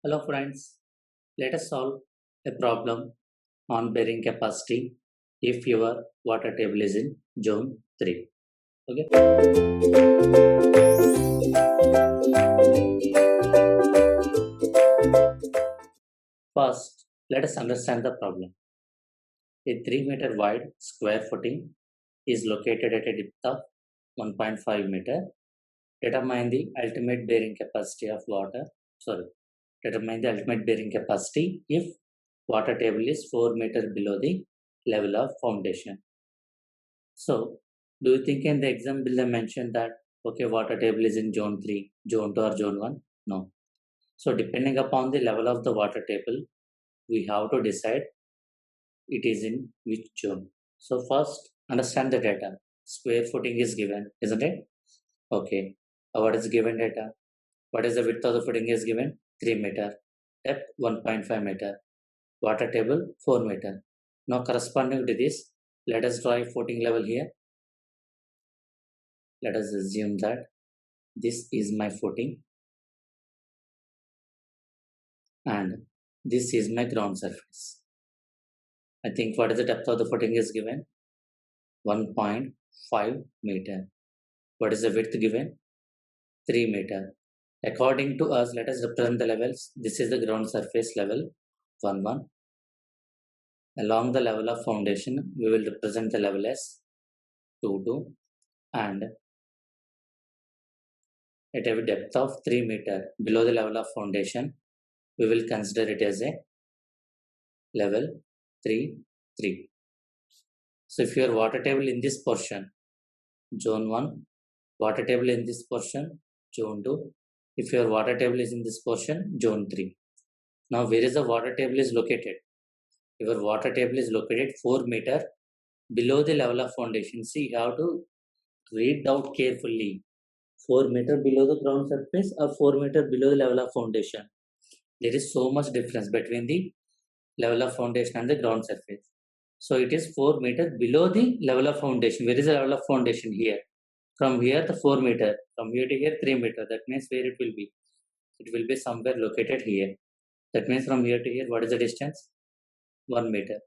Hello friends, let us solve a problem on bearing capacity if your water table is in zone 3. Okay. First, let us understand the problem. A 3-meter wide square footing is located at a depth of 1.5 meter. Determine the ultimate bearing capacity of water. Determine the ultimate bearing capacity if water table is 4 meter below the level of foundation. So, do you think in the example they mentioned that okay, water table is in zone 3, zone 2 or zone 1? No. So, depending upon the level of the water table, we have to decide it is in which zone. So, first understand the data. Square footing is given, isn't it? Okay. What is given data? What is the width of the footing is given? 3 meter. Depth 1.5 meter. Water table 4 meter. Now corresponding to this, let us draw a footing level here. Let us assume that this is my footing and this is my ground surface. I think what is the depth of the footing is given? 1.5 meter. What is the width given? 3 meter. According to us, let us represent the levels. This is the ground surface level 1, 1. Along the level of foundation, we will represent the level as 2, 2. And at a depth of 3 meter below the level of foundation, we will consider it as a level 3, 3. So if your water table in this portion, zone 1, water table in this portion, zone 2. If your water table is in this portion, zone 3. Now where is the water table is located? Your water table is located 4 meter below the level of foundation. See, you have to read out carefully. 4 meter below the ground surface or 4 meter below the level of foundation. There is so much difference between the level of foundation and the ground surface. So it is 4 meter below the level of foundation. Where is the level of foundation? Here. From here the 4 meter. From here to here 3 meter. That means where it will be? It will be somewhere located here. That means from here to here what is the distance? 1 meter.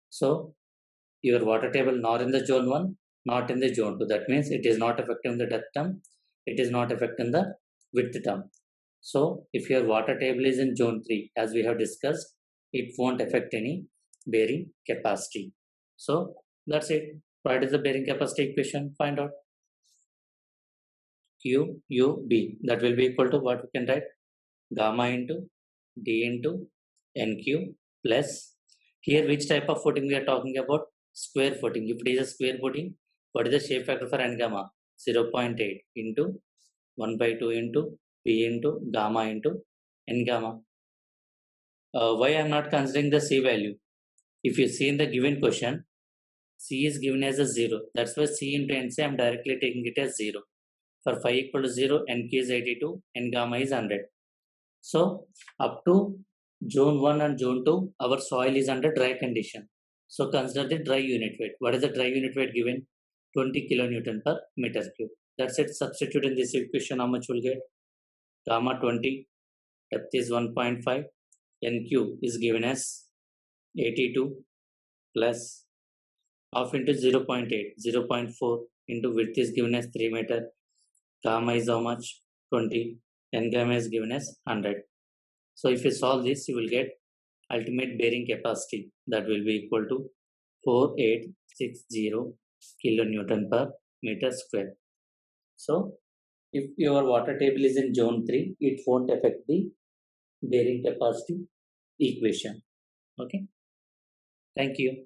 So your water table not in the zone 1, not in the zone 2. That means it is not affecting the depth term. It is not affecting the width term. So if your water table is in zone 3, as we have discussed, it won't affect any bearing capacity. So that's it. What is the bearing capacity equation? Find out. Q U B. That will be equal to what we can write? Gamma into D into NQ plus. Here which type of footing we are talking about? Square footing. If it is a square footing, what is the shape factor for N gamma? 0.8 into 1 by 2 into P into gamma into N gamma. Why I am not considering the C value? If you see in the given question, C is given as a 0. That's why C into NC I am directly taking it as 0. For phi equal to 0, NQ is 82, N gamma is 100. So up to zone 1 and zone 2, our soil is under dry condition. So consider the dry unit weight. What is the dry unit weight given? 20 kilonewton per meter cube. That's it. Substitute in this equation, how much we'll get? Gamma 20, depth is 1.5, NQ is given as 82 plus half into 0.8, 0.4 into width is given as 3 meter. Gamma is how much? 20. N gamma is given as 100. So if you solve this, you will get ultimate bearing capacity that will be equal to 4860 kilonewton per meter square. So if your water table is in zone 3, it won't affect the bearing capacity equation. Okay. Thank you.